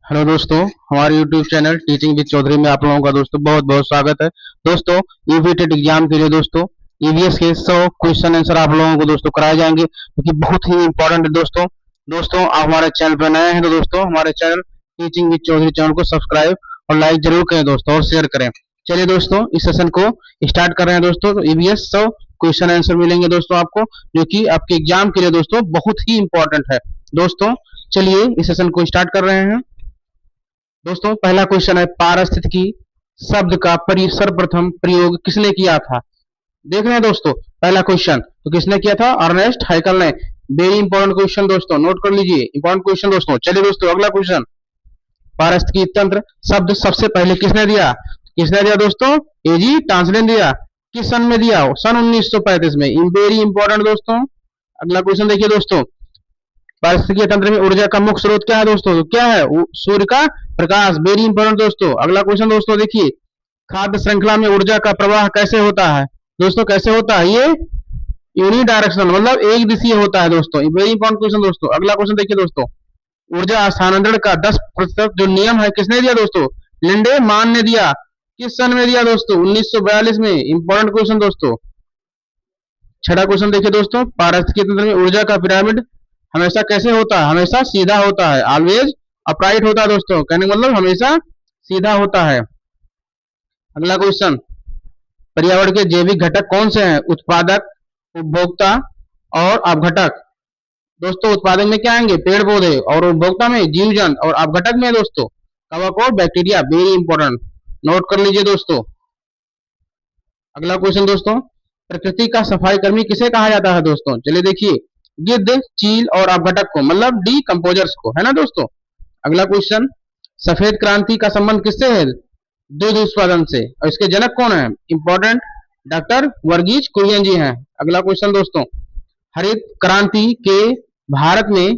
Hello दोस्तों, हमारे YouTube channel teaching with Chaudhary में आप लोगों का दोस्तों बहुत बहुत स्वागत है। दोस्तों, ईवीटेट एग्जाम के लिए दोस्तों ईवीएस के 100 क्वेश्चन आंसर आप लोगों को दोस्तों कराए जाएंगे, क्योंकि बहुत ही इंपॉर्टेंट है दोस्तों। दोस्तों, आप हमारे चैनल पर नए हैं तो दोस्तों हमारे channel teaching with Chaudhary channel को सब्सक्राइब और लाइक जरूर करें दोस्तों, और शेयर करें। चलिए दोस्तों, इस सेशन को स्टार्ट कर रहे हैं दोस्तों। तो ईवीएस 100 क्वेश्चन आंसर मिलेंगे दोस्तों आपको, जो कि आपके एग्जाम के लिए दोस्तों बहुत ही इंपॉर्टेंट है। दोस्तों, चलिए इस सेशन को स्टार्ट कर रहे हैं। दोस्तों, पहला क्वेश्चन है, पारिस्थितिकी शब्द का सर्वप्रथम प्रयोग किसने किया था? देख रहे हैं दोस्तों, पहला क्वेश्चन तो किसने किया था? अर्नेस्ट हाइकल ने। वेरी इंपॉर्टेंट क्वेश्चन दोस्तों, नोट कर लीजिए, इंपॉर्टेंट क्वेश्चन दोस्तों। चलिए दोस्तों, अगला क्वेश्चन, पारिस्थितिकी तंत्र शब्द सबसे पहले किसने दिया? किसने दिया दोस्तों? एजी टांसले ने दिया। किस सन में दिया? सन 1935 में। वेरी इंपॉर्टेंट दोस्तों। अगला क्वेश्चन देखिए दोस्तों, पारिस्थितिकीय तंत्र में ऊर्जा का मुख्य स्रोत क्या है दोस्तों? तो क्या है? सूर्य का प्रकाश। वेरी इंपॉर्टेंट दोस्तों। अगला क्वेश्चन दोस्तों देखिए, खाद्य श्रृंखला में ऊर्जा का प्रवाह कैसे होता है? दोस्तों कैसे होता है? ये यूनिडायरेक्शनल, मतलब एक दिशीय होता है दोस्तों। वेरी इंपॉर्टेंट क्वेश्चन दोस्तों। अगला क्वेश्चन देखिए दोस्तों, ऊर्जा स्थानांतरण का 10% जो नियम है किसने दिया दोस्तों? लिंडे मान ने दिया। किस सन में दिया दोस्तों? 1942 में। इंपॉर्टेंट क्वेश्चन दोस्तों। छठा क्वेश्चन देखिए दोस्तों, पारिस्थितिकी तंत्र में ऊर्जा का पिरामिड हमेशा कैसे होता है? हमेशा सीधा होता है, ऑलवेज अपराइट होता है दोस्तों। कहने का मतलब हमेशा सीधा होता है। अगला क्वेश्चन, पर्यावरण के जैविक घटक कौन से हैं? उत्पादक, उपभोक्ता और अपघटक। दोस्तों, उत्पादक में क्या आएंगे? पेड़ पौधे, और उपभोक्ता में जीव जंतु, और अपघटक में दोस्तों कवक और बैक्टीरिया। वेरी इंपॉर्टेंट, नोट कर लीजिए दोस्तों। अगला क्वेश्चन दोस्तों, प्रकृति का सफाई कर्मी किसे कहा जाता है दोस्तों? चलिए देखिए, गिद्ध, चील और अपघटक को, मतलब डीकंपोजर्स को, है ना दोस्तों। अगला क्वेश्चन, सफेद क्रांति का संबंध किससे है? दूध उत्पादन से। और इसके जनक कौन है? इंपॉर्टेंट, डॉक्टर वर्गीज कुरियन जी हैं। अगला क्वेश्चन दोस्तों, हरित क्रांति के भारत में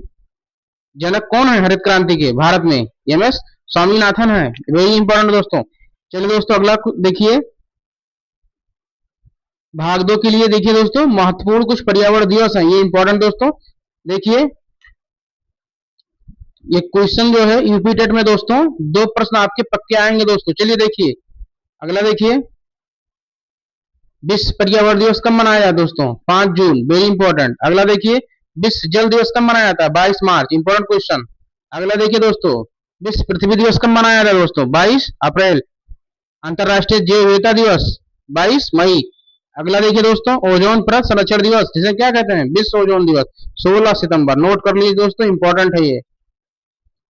जनक कौन है? हरित क्रांति के भारत में एमएस स्वामीनाथन है। वेरी इंपॉर्टेंट दोस्तों। चलिए दोस्तों, अगला देखिए, भाग 2 के लिए देखिए दोस्तों, महत्वपूर्ण कुछ पर्यावरण दिवस हैं, ये इंपॉर्टेंट दोस्तों। देखिए, ये क्वेश्चन जो है यूपी टेट में दोस्तों 2 प्रश्न आपके पक्के आएंगे दोस्तों। चलिए देखिए, अगला देखिए, विश्व पर्यावरण दिवस कब मनाया जाता है दोस्तों? 5 जून। Very important. अगला देखिए, विश्व जल दिवस कब मनाया जाता है? 22 मार्च। Important question. अगला देखिए दोस्तों, विश्व पृथ्वी दिवस कब मनाया जाता है दोस्तों? 22 अप्रैल। अंतरराष्ट्रीय जैव विविधता दिवस 22 मई। अगला देखिए दोस्तों, ओजोन परत संरक्षण दिवस, जिसे क्या कहते हैं? विश्व ओजोन दिवस 16 सितंबर। नोट कर लीजिए दोस्तों, इंपॉर्टेंट है ये।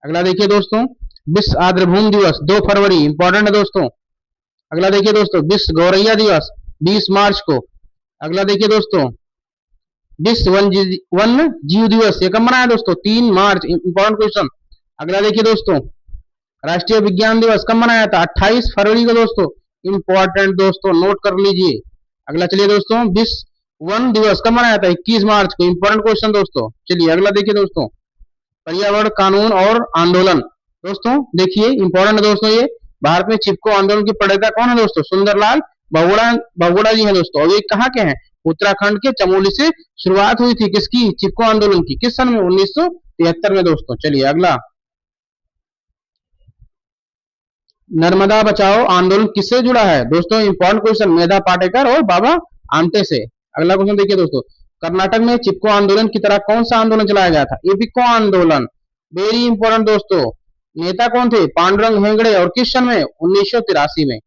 अगला देखिए दोस्तों, विश्व आर्द्रभूमि दिवस 2 फरवरी। इंपॉर्टेंट है दोस्तों। अगला देखिए दोस्तों, विश्व गौरैया दिवस 20 मार्च को। अगला देखिए दोस्तों, विश्व वन्य जीव दिवस ये कब मनाया दोस्तों? 3 मार्च। Important question. अगला देखिए दोस्तों, राष्ट्रीय विज्ञान दिवस कब मनाया था? 28 फरवरी को दोस्तों। इंपॉर्टेंट दोस्तों, नोट कर लीजिए। अगला चलिए दोस्तों, विश्व वन दिवस कब मनाया था? 21 मार्च को। इंपॉर्टेंट क्वेश्चन दोस्तों। चलिए अगला देखिए दोस्तों, पर्यावरण कानून और आंदोलन। दोस्तों देखिए, इंपॉर्टेंट दोस्तों, ये भारत में चिपको आंदोलन की प्रणेता कौन है दोस्तों? सुंदरलाल बहुगुणा जी हैं दोस्तों। और ये कहाँ के हैं? उत्तराखंड के चमोली से शुरुआत हुई थी किसकी? चिपको आंदोलन की। किस सन में? 1973 में दोस्तों। चलिए अगला, नर्मदा बचाओ आंदोलन किससे जुड़ा है दोस्तों? इंपॉर्टेंट क्वेश्चन, मेधा पाटेकर और बाबा आमटे से। अगला क्वेश्चन देखिए दोस्तों, कर्नाटक में चिपको आंदोलन की तरह कौन सा आंदोलन चलाया गया था? इपिको आंदोलन। वेरी इंपॉर्टेंट दोस्तों। नेता कौन थे? पांडुरंग हेगड़े। और किस सन में? 1983 में।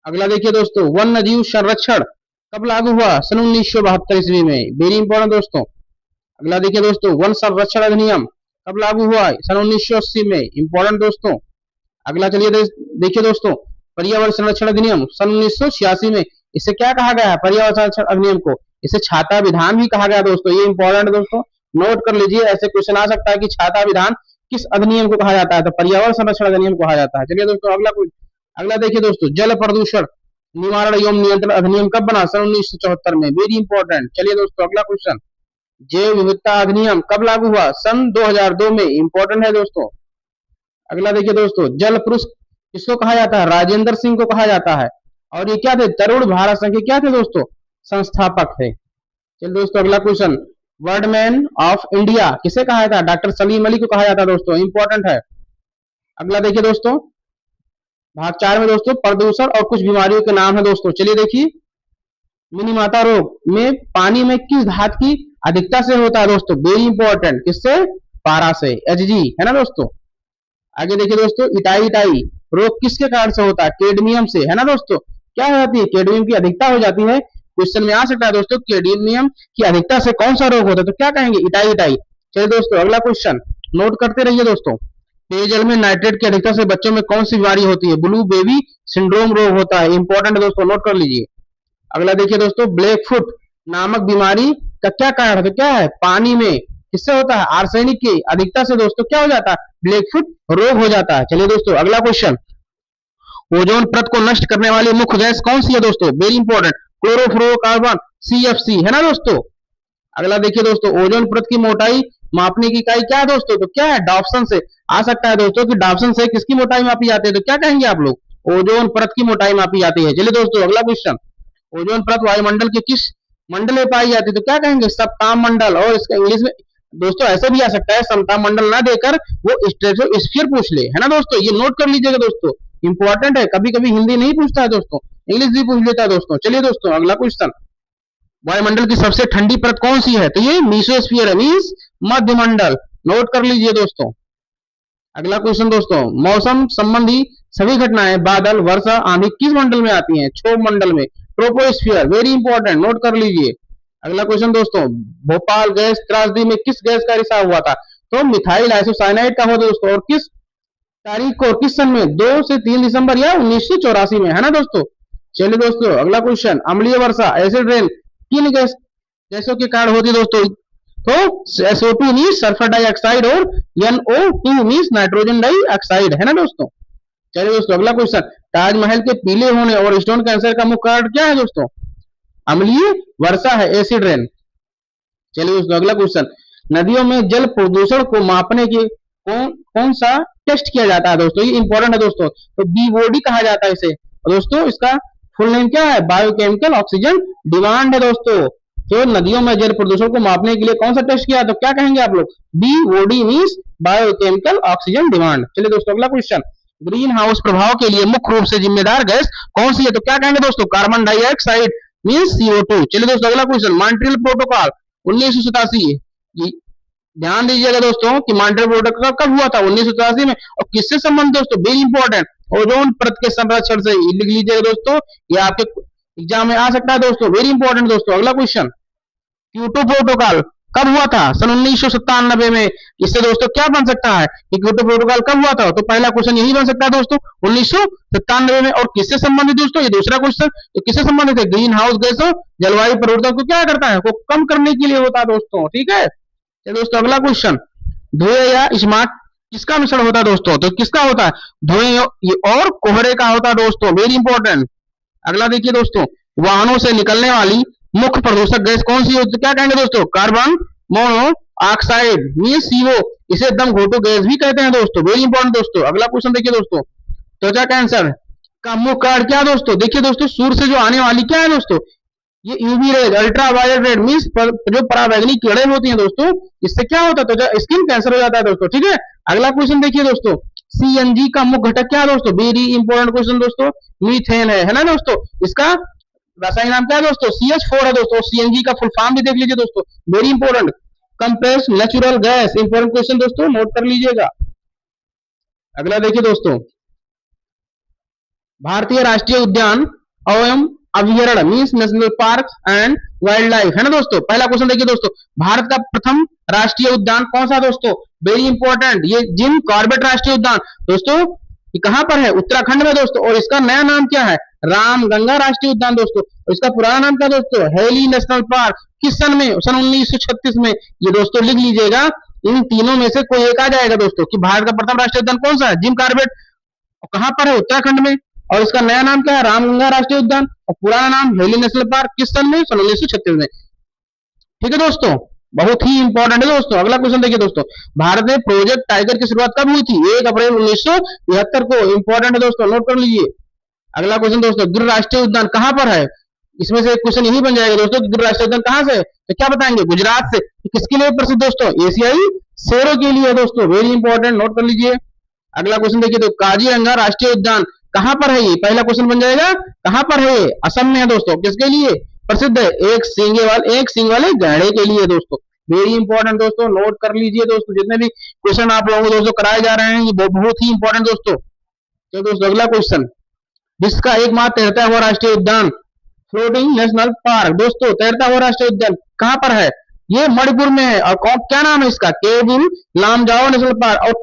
अगला देखिए दोस्तों, वन्य जीव संरक्षण कब लागू हुआ? सन 1972 ईस्वी में। वेरी इंपॉर्टेंट दोस्तों। अगला देखिए दोस्तों, वन संरक्षण अधिनियम कब लागू हुआ? सन 1980 में। इंपॉर्टेंट दोस्तों। अगला चलिए देखिए दोस्तों, पर्यावरण संरक्षण अधिनियम सन 1986 में। इसे क्या कहा गया है? पर्यावरण संरक्षण अधिनियम को इसे छाता विधान भी कहा गया दोस्तों। ये इंपॉर्टेंट दोस्तों, नोट कर लीजिए। ऐसे क्वेश्चन आ सकता है कि छाता विधान किस अधिनियम को कहा जाता है? तो पर्यावरण संरक्षण अधिनियम कहा जाता है। चलिए दोस्तों, अगला देखिए दोस्तों, जल प्रदूषण निवारण एवं नियंत्रण अधिनियम कब बना? सन 1974 में। Very important. चलिए दोस्तों, अगला क्वेश्चन, जैव विविधता अधिनियम कब लागू हुआ? सन 2002 में। इंपॉर्टेंट है दोस्तों। अगला देखिए दोस्तों, जल पुरुष किसको कहा जाता है? राजेंद्र सिंह को कहा जाता है। और ये क्या थे? तरुण भारत संघ के क्या थे दोस्तों? संस्थापक थे। चलिए दोस्तों, अगला question, world man of India किसे कहा जाता है? डॉक्टर सलीम अली को कहा जाता है दोस्तों। इंपॉर्टेंट है। अगला देखिए दोस्तों, भाग 4 में दोस्तों प्रदूषण और कुछ बीमारियों के नाम है दोस्तों। चलिए देखिए, मिनीमाता रोग में पानी में किस धातु की अधिकता से होता है दोस्तों? वेरी इंपॉर्टेंट, किससे? पारा से, Hg, है ना दोस्तों। आगे देखिए दोस्तों, इटाई इटाई रोग किसके कारण से होता है? कैडमियम से, है ना दोस्तों। क्या हो जाती है? कैडमियम की अधिकता हो जाती है। क्वेश्चन में आ सकता है दोस्तों, कैडमियम की अधिकता से कौन सा रोग होता है? तो क्या कहेंगे? Itai itai. चलिए दोस्तों, अगला क्वेश्चन नोट करते रहिए दोस्तों। पेयजल में नाइट्रेट की अधिकता से बच्चों में कौन सी बीमारी होती है? ब्लू बेबी सिंड्रोम रोग होता है। इंपॉर्टेंट दोस्तों, नोट कर लीजिए। अगला देखिए दोस्तों, ब्लैक फुट नामक बीमारी का क्या कारण है? तो क्या है? पानी में किससे होता है? आर्सेनिक की अधिकता से दोस्तों क्या हो जाता है? ब्लैक फुट रोग हो जाता है। चलिए दोस्तों, अगला क्वेश्चन, ओजोन परत को नष्ट करने वाली मुख्य गैस कौन सी है दोस्तों? वेरी इंपॉर्टेंट, क्लोरोफ्लोरोकार्बन, CFC, है ना दोस्तों। अगला देखिए दोस्तों, ओजोन परत की मोटाई मापने की इकाई क्या है दोस्तों? तो क्या है? डाप्सन से। आ सकता है दोस्तों कि डाप्सन से किसकी मोटाई मापी जाती है? तो क्या कहेंगे आप लोग? ओजोन परत की मोटाई मापी जाती है। चलिए दोस्तों, अगला क्वेश्चन, ओजोन परत वायुमंडल के किस मंडल में पाई जाती है? तो क्या कहेंगे? सप्ताह मंडल। और इसका इंग्लिश में दोस्तों ऐसे भी आ सकता है, समता मंडल ना देकर वो स्ट्रेटोस्फीयर पूछ ले, है ना दोस्तों। ये नोट कर लीजिएगा दोस्तों, इंपॉर्टेंट है। कभी कभी हिंदी नहीं पूछता है दोस्तों, इंग्लिश भी पूछ लेता है दोस्तों। चलिए दोस्तों, अगला क्वेश्चन, वायुमंडल की सबसे ठंडी परत कौन सी है? तो ये मीसोस्फीयर है, मीन्स मध्य मंडल। नोट कर लीजिए दोस्तों। अगला क्वेश्चन दोस्तों, मौसम संबंधी सभी घटनाएं बादल, वर्षा, आंधी किस मंडल में आती हैं? क्षोभ मंडल में, ट्रोपोस्फियर। वेरी इंपॉर्टेंट, नोट कर लीजिए। अगला क्वेश्चन दोस्तों, भोपाल गैस त्रासदी में किस गैस का रिसाव हुआ था? तो मिथाइल आइसोसाइनाइड का हुआ दोस्तों। और किस तारीख को, किस सन में? 2 से 3 दिसंबर या 1984 में, है ना दोस्तों। चलिए दोस्तों, अगला क्वेश्चन, अम्लीय वर्षा, एसिड रेन किन गैसों के कारण होती है दोस्तों? तो SO2 मीन्स सल्फर डाइऑक्साइड और NO2 मीन्स नाइट्रोजन डाइऑक्साइड, है ना दोस्तों। चलिए दोस्तों, अगला क्वेश्चन, ताजमहल के पीले होने और स्टोन कैंसर का मुख्य कारण क्या है दोस्तों? अम्लीय वर्षा है, एसिड रेन। चलिए दोस्तों, अगला क्वेश्चन, नदियों में जल प्रदूषण को मापने के कौन कौन सा टेस्ट किया जाता है दोस्तों? ये इंपॉर्टेंट है दोस्तों। तो BOD कहा जाता है इसे। और दोस्तों इसका फुल नेम क्या है? बायोकेमिकल ऑक्सीजन डिमांड है दोस्तों। तो नदियों में जल प्रदूषण को मापने के लिए कौन सा टेस्ट किया? तो क्या कहेंगे आप लोग? BOD means biochemical oxygen demand. चलिए दोस्तों, अगला क्वेश्चन, ग्रीन हाउस प्रभाव के लिए मुख्य रूप से जिम्मेदार गैस कौन सी है? तो क्या कहेंगे दोस्तों? Carbon dioxide means CO2। चलिए दोस्तों, अगला क्वेश्चन, मॉन्ट्रियल प्रोटोकॉल 1987, ध्यान दीजिएगा दोस्तों कि मॉन्ट्रियल प्रोटोकॉल कब हुआ था? 1987 में। और किससे संबंधित दोस्तों? वेरी इंपॉर्टेंट, ओजोन परत के संरक्षण से। लिख लीजिएगा दोस्तों, ये आपके एग्जाम में आ सकता है दोस्तों, वेरी इंपॉर्टेंट दोस्तों। अगला क्वेश्चन, क्योटो प्रोटोकॉल कब हुआ था? सन 1997 में। इससे दोस्तों क्या बन सकता है कि क्योटो प्रोटोकॉल कब हुआ था? तो पहला क्वेश्चन यही बन सकता है दोस्तों, 1997 में। और किससे संबंधित दोस्तों? ये दूसरा क्वेश्चन, तो किससे संबंधित है? ग्रीन हाउस गैसों, जलवायु परिवर्तन को क्या करता है? को कम करने के लिए होता है दोस्तों, ठीक है। चलिए दोस्तों, अगला क्वेश्चन, धुएं या स्मार्ट किसका मिश्रण होता है दोस्तों? तो किसका होता है? धुएं और कोहरे का होता है दोस्तों, वेरी इंपॉर्टेंट। अगला देखिए दोस्तों, वाहनों से निकलने वाली मुख्य प्रदूषक गैस कौन सी होती है? क्या कहेंगे दोस्तों? Carbon monoxide means CO। इसे दम घोटू गैस भी कहते हैं दोस्तों, वेरी इंपॉर्टेंट दोस्तों। अगला क्वेश्चन देखिए दोस्तों, त्वचा कैंसर का मुख्य कारण क्या दोस्तों? देखिए दोस्तों, सूर्य से जो आने वाली क्या है दोस्तों? ये UV rays, ultra violet rays means जो पराबैंगनी किरणें होती हैं दोस्तों, इससे क्या होता है? त्वचा स्किन कैंसर हो जाता है दोस्तों, ठीक है। अगला क्वेश्चन देखिए दोस्तों, CNG का मुख्य घटक क्या है दोस्तों? वेरी इंपॉर्टेंट क्वेश्चन दोस्तों, मीथेन है ना दोस्तों। इसका रासायनिक नाम क्या है दोस्तों? CH4 है दोस्तों। CNG का फुल फॉर्म भी देख लीजिए दोस्तों, very important, compressed natural gas. Important question दोस्तों, नोट कर लीजिएगा। अगला देखिए दोस्तों, भारतीय राष्ट्रीय उद्यान एवं अभ्यारण्य means national park and wild life, है ना दोस्तों। पहला क्वेश्चन देखिए दोस्तों, भारत का प्रथम राष्ट्रीय उद्यान कौन सा दोस्तों? वेरी इंपॉर्टेंट, ये जिम कॉर्बेट राष्ट्रीय उद्यान दोस्तों, ये कहां पर है? उत्तराखंड में दोस्तों। और इसका नया नाम क्या है? रामगंगा राष्ट्रीय उद्यान दोस्तों। और इसका पुराना नाम क्या दोस्तों? Heli national park. किस सन में? सन 1936 में। ये दोस्तों लिख लीजिएगा, इन तीनों में से कोई एक आ जाएगा दोस्तों कि भारत का प्रथम राष्ट्रीय उद्यान कौन सा है? Jim Corbett. कहां पर है? उत्तराखंड में। और इसका नया नाम क्या है? रामगंगा राष्ट्रीय उद्यान। और पुराना नाम हेली नेशनल पार्क। किस सन में? सन 1936 में, ठीक है दोस्तों, बहुत ही इंपॉर्टेंट है दोस्तों। अगला क्वेश्चन देखिए दोस्तों, भारत में प्रोजेक्ट टाइगर की शुरुआत कब हुई थी? 1 अप्रैल 1973 को। इंपॉर्टेंट है दोस्तों, नोट कर लीजिए। अगला क्वेश्चन दोस्तों, गिर राष्ट्रीय उद्यान कहां पर है? इसमें से क्वेश्चन यही बन जाएगा दोस्तों, गिर राष्ट्रीय उद्यान कहां से? तो क्या बताएंगे? गुजरात से। किसके लिए प्रसिद्ध दोस्तों? एशियाई शेरों के लिए दोस्तों, वेरी इंपॉर्टेंट, नोट कर लीजिए। अगला क्वेश्चन देखिए, तो काजीरंगा राष्ट्रीय उद्यान कहां पर है? ये पहला क्वेश्चन बन जाएगा, कहां पर है? असम में है दोस्तों। किसके लिए प्रसिद्ध है? एक सींग वाले गैंडे के लिए दोस्तों। वेरी इंपॉर्टेंट दोस्तों, नोट कर लीजिए दोस्तों, जितने भी क्वेश्चन आप लोगों को दोस्तों कराए जा रहे हैं ये बहुत ही इंपॉर्टेंट दोस्तों। तो दोस्तों अगला क्वेश्चन, विश्व का एकमात्र तैरता हुआ राष्ट्रीय उद्यान, फ्लोटिंग नेशनल पार्क दोस्तों, तैरता हुआ राष्ट्रीय उद्यान कहां पर है? ये मणिपुर में है। और क्या नाम है इसका? Keibul Lamjao National Park. और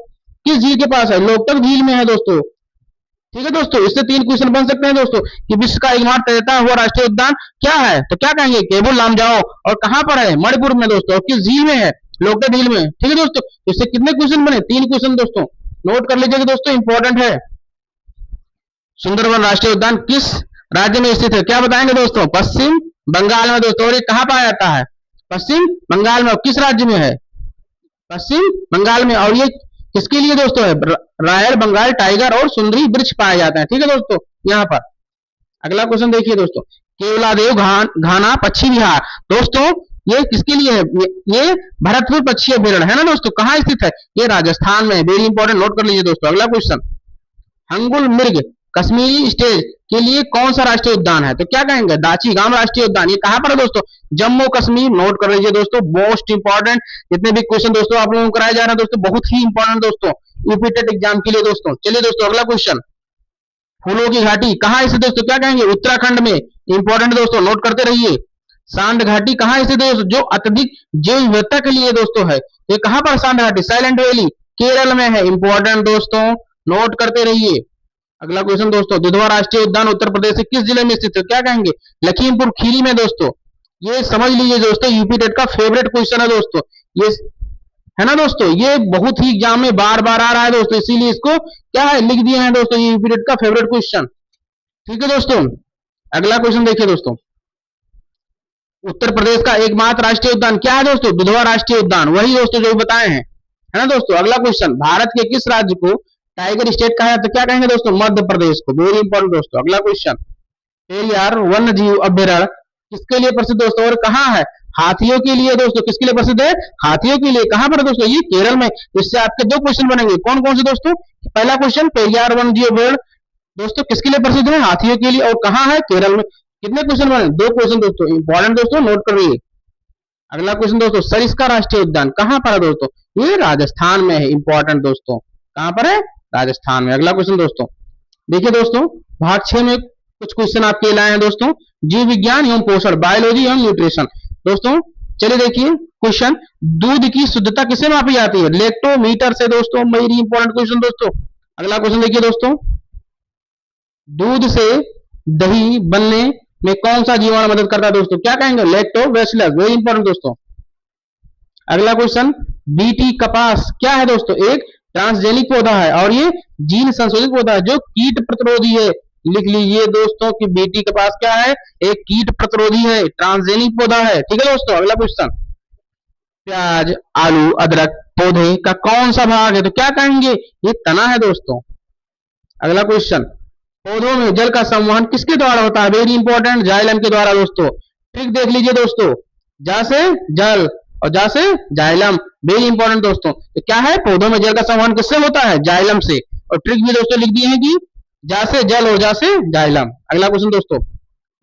किस झील के पास है? लोकतक झील में है दोस्तों। ठीक है दोस्तों, इससे 3 क्वेश्चन बन सकते हैं दोस्तों कि विश्व का एकमात्र तैरता हुआ राष्ट्रीय उद्यान क्या है, तो क्या कहेंगे? केबुल लामजाओ। और कहां पर है? मणिपुर में दोस्तों। और किस झील में है? लोकतक झील में। ठीक है दोस्तों, इससे कितने क्वेश्चन बने? 3 क्वेश्चन दोस्तों, नोट कर लीजिएगा दोस्तों, इंपॉर्टेंट है। सुंदरवन राष्ट्रीय उद्यान किस राज्य में स्थित है? क्या बताएंगे दोस्तों? पश्चिम बंगाल में दोस्तों। और ये कहां पाया जाता है? पश्चिम बंगाल में। और किस राज्य में है? पश्चिम बंगाल में। और ये किसके लिए दोस्तों है? रॉयल बंगाल टाइगर और सुंदरी वृक्ष पाए जाते हैं। ठीक है दोस्तों, यहाँ पर। अगला क्वेश्चन देखिए दोस्तों, केवलादेव घाना पक्षी विहार दोस्तों, ये किसके लिए है? ये भरतपुर पक्षी अभ्यारण्य है ना दोस्तों। कहाँ स्थित है? ये राजस्थान में। वेरी इंपॉर्टेंट, नोट कर लीजिए दोस्तों। अगला क्वेश्चन, हंगुल मृग कश्मीरी स्टेज के लिए कौन सा राष्ट्रीय उद्यान है? तो क्या कहेंगे? दाची गाम राष्ट्रीय उद्यान। ये कहां पर है दोस्तों? जम्मू कश्मीर। नोट कर लीजिए दोस्तों, मोस्ट इंपॉर्टेंट जितने भी क्वेश्चन दोस्तों आप लोगों को कराए जा रहे हैं दोस्तों, बहुत ही इंपॉर्टेंट दोस्तों यूपी एग्जाम के लिए दोस्तों। चलिए दोस्तों अगला क्वेश्चन, फूलों की घाटी कहाँ स्थित दोस्तों? क्या कहेंगे? उत्तराखंड में। इंपॉर्टेंट दोस्तों, नोट करते रहिए। सांड घाटी कहाँ स्थित है दोस्तों? जो अत्यधिक जैव विविधता के लिए दोस्तों है। ये कहां पर? सांड घाटी साइलेंट वैली केरल में है। इंपॉर्टेंट दोस्तों, नोट करते रहिए। अगला क्वेश्चन दोस्तों, दुधवा राष्ट्रीय उद्यान उत्तर प्रदेश के किस जिले में स्थित है? क्या कहेंगे? लखीमपुर खीरी में दोस्तों। ये समझ लीजिए दोस्तों, यूपी टेट का फेवरेट क्वेश्चन है दोस्तों ये, है ना दोस्तों। ये बहुत ही एग्जाम में बार बार आ रहा है दोस्तों, इसीलिए इसको क्या है लिख दिए हैं दोस्तों, ये यूपी टेट का फेवरेट क्वेश्चन। ठीक है दोस्तों, अगला क्वेश्चन देखिए दोस्तों, उत्तर प्रदेश का एकमात्र राष्ट्रीय उद्यान क्या है दोस्तों? दुधवा राष्ट्रीय उद्यान। वही दोस्तों जो बताए हैं, है ना दोस्तों। अगला क्वेश्चन, भारत के किस राज्य को टाइगर स्टेट कहा जाता है? क्या कहेंगे दोस्तों? मध्य प्रदेश को। वेरी इंपॉर्टेंट दोस्तों। अगला क्वेश्चन, पेरियार वन्य जीव अभ्यारण्य किसके लिए प्रसिद्ध दोस्तों और कहाँ है? हाथियों के लिए दोस्तों। किसके लिए प्रसिद्ध है? हाथियों के लिए। कहां पर दोस्तों? ये केरल में। इससे आपके 2 क्वेश्चन बनेंगे। कौन कौन से दोस्तों? पहला क्वेश्चन, पेरियार वन्य जीव अभ्यारण्य दोस्तों किसके लिए प्रसिद्ध है? हाथियों के लिए। और कहाँ है? केरल में। कितने क्वेश्चन बने? 2 क्वेश्चन दोस्तों, इंपॉर्टेंट दोस्तों, नोट करिए। अगला क्वेश्चन दोस्तों, सरिस्का राष्ट्रीय उद्यान कहां पर है दोस्तों? ये राजस्थान में है। इंपॉर्टेंट दोस्तों, कहां पर है? राजस्थान में। अगला क्वेश्चन दोस्तों देखिए दोस्तों, भाग 6 में कुछ क्वेश्चन आपके लाए हैं दोस्तों, जीव विज्ञान एवं पोषण, बायोलॉजी एवं न्यूट्रिशन दोस्तों। चलिए देखिए क्वेश्चन, दूध की शुद्धता किससे मापी जाती है? लेक्टोमीटर से दोस्तों। वेरी इंपॉर्टेंट क्वेश्चन दोस्तों। अगला क्वेश्चन देखिए दोस्तों, दूध से दही बनने में कौन सा जीवाणु मदद करता है दोस्तों? क्या कहेंगे? लैक्टोबैसिलस। वेरी इंपॉर्टेंट दोस्तों। अगला क्वेश्चन, बीटी कपास क्या है दोस्तों? एक ट्रांसजेनिक पौधा है और ये जीन संशोधित पौधा है जो कीट प्रतिरोधी है। लिख लीजिए दोस्तों कि बीटी कपास क्या है? एक कीट प्रतिरोधी है, ट्रांसजेनिक पौधा है। ठीक है दोस्तों। अगला क्वेश्चन, प्याज आलू अदरक पौधे का कौन सा भाग है? तो क्या कहेंगे? ये तना है दोस्तों। अगला क्वेश्चन, पौधों में जल का संवहन किसके द्वारा होता है? वेरी इंपॉर्टेंट, जाइलम के द्वारा दोस्तों। ट्रिक देख लीजिए दोस्तों, जा से जल और जा से जाइलम। वेरी इंपॉर्टेंट दोस्तों। तो क्या है? पौधों में जल का संवहन किससे होता है? जाइलम से। और ट्रिक भी दोस्तों लिख दिए हैं कि जा से जल और जा से जाइलम। अगला क्वेश्चन दोस्तों,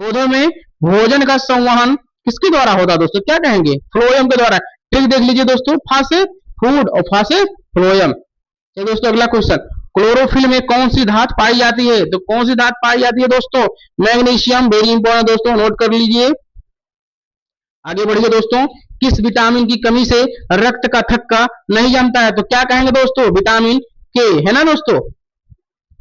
पौधों में भोजन का संवहन किसके द्वारा होता है दोस्तों? क्या कहेंगे? फ्लोएम के द्वारा। ट्रिक देख लीजिए दोस्तों, फा से फूड और फा से फ्लोएम। तो दोस्तों अगला क्वेश्चन, क्लोरोफिल में कौन सी धातु पाई जाती है? तो कौन सी धातु पाई जाती है दोस्तों? मैग्नीशियम। वेरी इंपॉर्टेंट दोस्तों, नोट कर लीजिए। आगे बढ़िए दोस्तों, किस विटामिन की कमी से रक्त का थक्का नहीं जमता है? तो क्या कहेंगे दोस्तों? विटामिन के, है ना दोस्तों।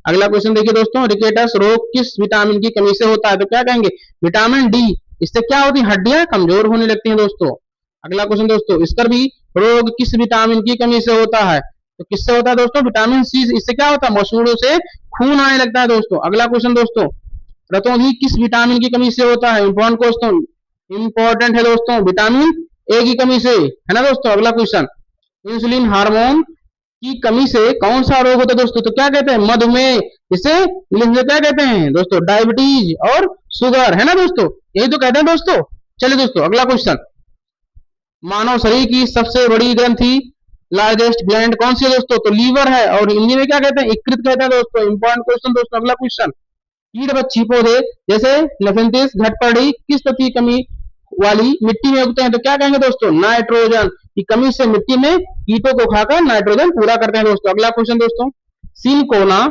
अगला क्वेश्चन देखिए दोस्तों, रिकेटस रोग किस विटामिन की कमी से होता है? तो क्या कहेंगे? Vitamin D. इससे क्या होती है? हड्डियां कमजोर होने लगती हैं दोस्तों। अगला क्वेश्चन दोस्तों, स्कर्वी रोग किस विटामिन की कमी से होता है? तो किससे होता है दोस्तों? Vitamin C. इससे क्या होता है? मसूड़ों से खून आने लगता है दोस्तों। अगला क्वेश्चन दोस्तों, रतौंधी किस विटामिन की कमी से होता है? इंपॉर्टेंट क्वेश्चन, इंपॉर्टेंट है दोस्तों, विटामिन ए की कमी से, है ना दोस्तों। अगला क्वेश्चन, इंसुलिन हार्मोन की कमी से कौन सा रोग होता है दोस्तों? तो क्या कहते हैं? मधुमेह। इसे इंग्लिश में क्या कहते हैं दोस्तों? डायबिटीज और शुगर, है ना दोस्तों, यही तो कहते हैं दोस्तों। चलिए दोस्तों अगला क्वेश्चन, मानव शरीर की सबसे बड़ी ग्रंथि लार्जेस्ट ग्लैंड कौन सी है दोस्तों? तो लीवर है। और हिंदी में क्या कहते हैं? यकृत कहते हैं दोस्तों। इंपॉर्टेंट क्वेश्चन दोस्तों। अगला क्वेश्चन, कीट बच्ची पौधे जैसे लेफेंथिस, घटपड़ी किस तत्व की कमी वाली मिट्टी में उगते हैं? तो क्या कहेंगे दोस्तों? नाइट्रोजन की कमी से मिट्टी में कीटों को खाकर नाइट्रोजन पूरा करते हैं दोस्तों। अगला क्वेश्चन दोस्तों, सिनकोना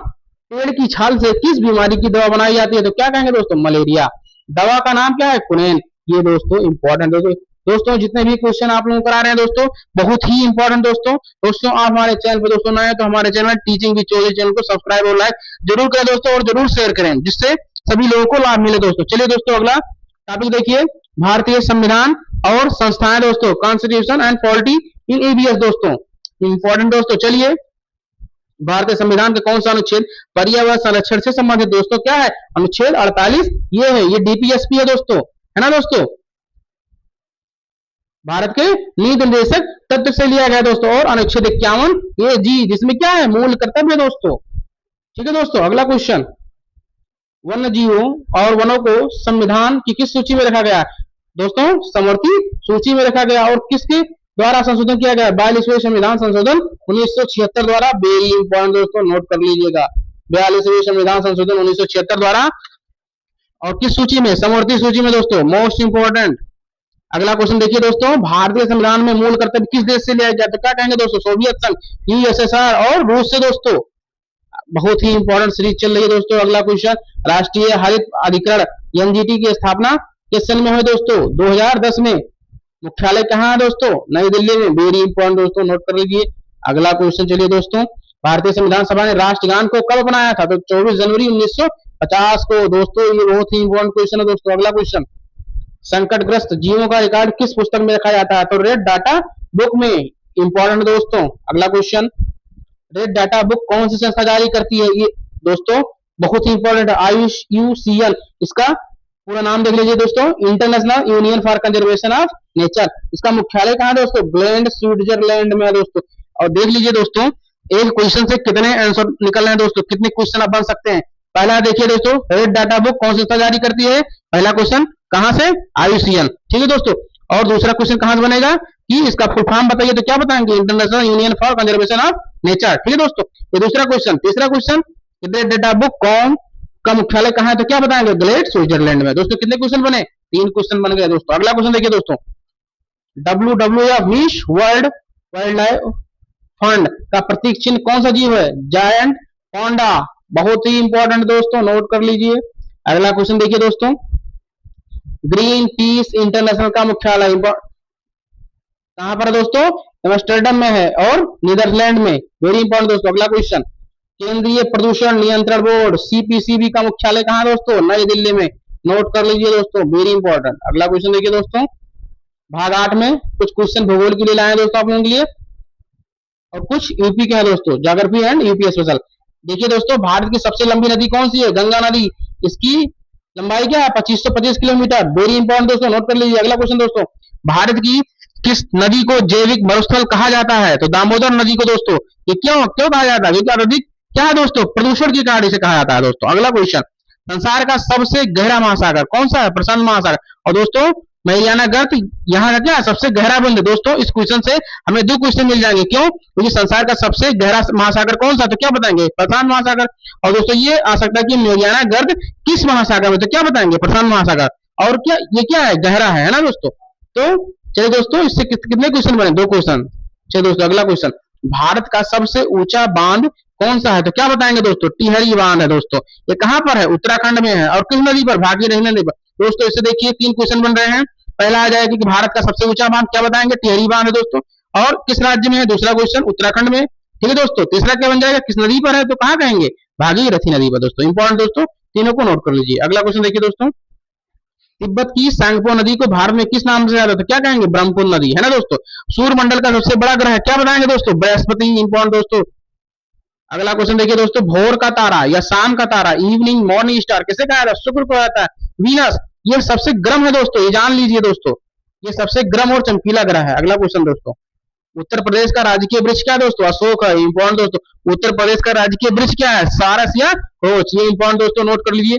पेड़ की छाल से किस बीमारी की दवा बनाई जाती है? तो क्या कहेंगे दोस्तों? मलेरिया। दवा का नाम क्या है? कुनेन। ये दोस्तों इंपॉर्टेंट दोस्तों। दोस्तों जितने भी क्वेश्चन आप लोगों को करा रहे हैं दोस्तों, बहुत ही इंपॉर्टेंट दोस्तों। दोस्तों आप हमारे चैनल पर दोस्तों नए हैं तो हमारे channel teaching with Chaudhary channel को सब्सक्राइब और लाइक जरूर करें दोस्तों, और जरूर शेयर करें जिससे सभी लोगों को लाभ मिले दोस्तों। चलिए दोस्तों अगला टॉपिक देखिए, भारतीय संविधान और संस्थाएं दोस्तों, constitution and polity in EVS दोस्तों। इंपॉर्टेंट दोस्तों। चलिए, भारतीय संविधान का कौन सा अनुच्छेद पर्यावरण संरक्षण से संबंधित दोस्तों? क्या है? अनुच्छेद 48 ये है। ये डीपीएसपी है दोस्तों, है ना दोस्तों? भारत के नीति निर्देशक तत्व से लिया गया दोस्तों। और अनुच्छेद 51 ये जी, जिसमें क्या है? मूल कर्तव्य दोस्तों। ठीक है दोस्तों। अगला क्वेश्चन, वन्य जीवों और वनों को संविधान की किस सूची में रखा गया? दोस्तों समवर्ती सूची में रखा गया। और किसके द्वारा संशोधन किया गया? 42वें संविधान संशोधन 1976 द्वारा। वेरी इंपॉर्टेंट दोस्तों, नोट कर लीजिएगा। 42वें संविधान संशोधन 1976 द्वारा। और किस सूची में? समवर्ती सूची में दोस्तों, मोस्ट इंपॉर्टेंट। अगला क्वेश्चन देखिए दोस्तों, भारतीय संविधान में मूल कर्तव्य किस देश से लिया गया? तो क्या कहेंगे दोस्तों? सोवियत संघ, यूएसएसआर और रूस से दोस्तों। बहुत ही इंपॉर्टेंट सीरीज चल रही है दोस्तों। अगला क्वेश्चन, राष्ट्रीय हरित अधिकरण एनजीटी की स्थापना किस सन में हुई दोस्तों? 2010 में। मुख्यालय कहाँ है दोस्तों? नई दिल्ली में। वेरी इंपॉर्टेंट दोस्तों, नोट कर लीजिए। अगला क्वेश्चन चलिए दोस्तों, भारतीय संविधान सभा ने राष्ट्रगान को कब बनाया था? तो 24 जनवरी 1950 को दोस्तों। ये बहुत ही इंपॉर्टेंट क्वेश्चन है दोस्तों। अगला क्वेश्चन, संकटग्रस्त जीवों का रिकॉर्ड किस पुस्तक में रखा जाता है? तो रेड डाटा बुक में। इंपॉर्टेंट दोस्तों। अगला क्वेश्चन, रेड डाटा बुक कौन सी संस्था जारी करती है? ये दोस्तों बहुत ही इंपॉर्टेंट है, IUCN। इसका पूरा नाम देख लीजिए दोस्तों, international union for conservation of nature. इसका मुख्यालय कहाँ है दोस्तों? ग्लैंड, स्विट्जरलैंड में है दोस्तों। और देख लीजिए दोस्तों, एक क्वेश्चन से कितने आंसर निकल रहे हैं दोस्तों, कितने क्वेश्चन आप बन सकते हैं। पहला देखिए दोस्तों, रेड डाटा बुक कौन सी संस्था जारी करती है? पहला क्वेश्चन कहां से? IUCN। ठीक है दोस्तों। और दूसरा क्वेश्चन कहां से बनेगा कि इसका फुल फॉर्म बताइए? तो क्या बताएंगे? International union for conservation of nature. ठीक है दोस्तों, ये दूसरा क्वेश्चन। तीसरा क्वेश्चन, रेड डाटा बुक कौन का मुख्यालय कहां है? तो क्या बताएंगे? ग्लेड, स्विट्जरलैंड में। दोस्तों कितने क्वेश्चन बने? 3 क्वेश्चन बन गए दोस्तों। अगला क्वेश्चन देखिए दोस्तों, WWF विश्व वर्ल्ड वाइल्ड लाइफ फंड का प्रतीक चिन्ह कौन सा जीव है? जायंट पांडा। बहुत ही इंपॉर्टेंट दोस्तों, नोट कर लीजिए। अगला क्वेश्चन देखिए दोस्तों, ग्रीन पीस इंटरनेशनल का मुख्यालय कहां पर है दोस्तों? एम्स्टर्डम में है और नीदरलैंड में। वेरी इंपॉर्टेंट दोस्तों। अगला क्वेश्चन, केंद्रीय प्रदूषण नियंत्रण बोर्ड CPCB का मुख्यालय कहां है दोस्तों? नई दिल्ली में। नोट कर लीजिए दोस्तों, वेरी इंपॉर्टेंट। अगला क्वेश्चन देखिए दोस्तों, भाग 8 में कुछ क्वेश्चन भूगोल के लिए लाए हैं दोस्तों आप लोगों के लिए, और कुछ यूपी के हैं दोस्तों, ज्योग्राफी एंड यूपी स्पेशल। देखिए दोस्तों, भारत की सबसे लंबी नदी कौन सी है? गंगा नदी। इसकी लंबाई क्या है? 2525 किलोमीटर। वेरी इंपॉर्टेंट दोस्तों, नोट कर लीजिए। अगला क्वेश्चन दोस्तों, भारत की किस नदी को जैविक मरुस्थल कहा जाता है? तो दामोदर नदी को दोस्तों। ये क्यों क्यों कहा जाता है? क्योंकि अत्यधिक क्या है दोस्तों? प्रदूषण के कारण इसे कहा जाता है दोस्तों। अगला क्वेश्चन, संसार का सबसे गहरा महासागर कौन सा है? प्रशांत महासागर। और दोस्तों मैरियाना गर्त यहाँ का क्या? सबसे गहरा बिंदु। दोस्तों इस क्वेश्चन से हमें 2 क्वेश्चन मिल जाएंगे। क्यों? क्योंकि संसार का सबसे गहरा महासागर कौन सा? तो क्या बताएंगे? प्रशांत महासागर। और दोस्तों ये आ सकता है कि मैरियाना गर्त किस महासागर में? तो क्या बताएंगे? प्रशांत महासागर। और क्या ये क्या है? गहरा है ना दोस्तों। तो चलिए दोस्तों, इससे कितने क्वेश्चन बने? 2 क्वेश्चन। चलिए दोस्तों अगला क्वेश्चन, भारत का सबसे ऊंचा बांध कौन सा है? तो क्या बताएंगे दोस्तों? टिहरी बांध है दोस्तों। ये कहां पर है? उत्तराखंड में है। और किस नदी पर? भागीरथी नदी पर। दोस्तों इससे देखिए 3 क्वेश्चन बन रहे हैं। पहला आ जाएगा कि भारत का सबसे ऊंचा बांध क्या बताएंगे? टिहरी बांध है दोस्तों। और किस राज्य में है? दूसरा क्वेश्चन, उत्तराखंड में। ठीक है दोस्तों। तीसरा क्या बन जाएगा? किस नदी पर है? तो कहां कहेंगे? भागीरथी नदी पर दोस्तों। इंपॉर्टेंट दोस्तों, तीनों को नोट कर लीजिए। अगला क्वेश्चन देखिए दोस्तों, तिब्बत की सांगपो नदी को भारत में किस नाम से जाना जाता है? क्या कहेंगे? ब्रह्मपुत्र नदी, है ना दोस्तों। सूर्य मंडल का सबसे बड़ा ग्रह क्या बताएंगे दोस्तों? बृहस्पति। इंपॉर्टेंट दोस्तों। अगला क्वेश्चन देखिए दोस्तों, भोर का तारा या शाम का तारा, इवनिंग मॉर्निंग स्टार किसे कहा जाता है? शुक्र को जाता है। वीनस ये सबसे गर्म है दोस्तों, ये जान लीजिए दोस्तों, ये सबसे गर्म और चमकीला ग्रह है। अगला क्वेश्चन दोस्तों, उत्तर प्रदेश का राजकीय वृक्ष क्या है दोस्तों? अशोक है। इंपॉर्टेंट दोस्तों, उत्तर प्रदेश का राजकीय वृक्ष क्या है? सारस या रोच। ये इंपॉर्टेंट दोस्तों, नोट कर लीजिए।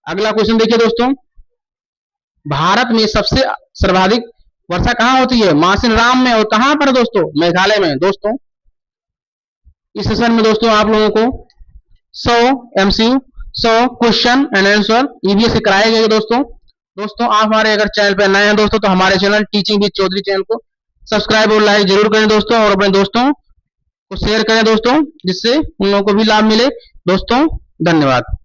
अगला क्वेश्चन देखिए दोस्तों, भारत में सबसे सर्वाधिक वर्षा कहाँ होती है? मासिन राम में। और कहां पर दोस्तों? मेघालय में दोस्तों। इस सेशन में दोस्तों आप लोगों को 100 MCU, 100 question and answer EVS से कराए गए दोस्तों आप हमारे अगर चैनल पर नए हैं दोस्तों तो हमारे channel teaching with Chaudhary channel को सब्सक्राइब और लाइक जरूर करें दोस्तों, और अपने दोस्तों को शेयर करें दोस्तों, जिससे उन लोगों को भी लाभ मिले दोस्तों। धन्यवाद।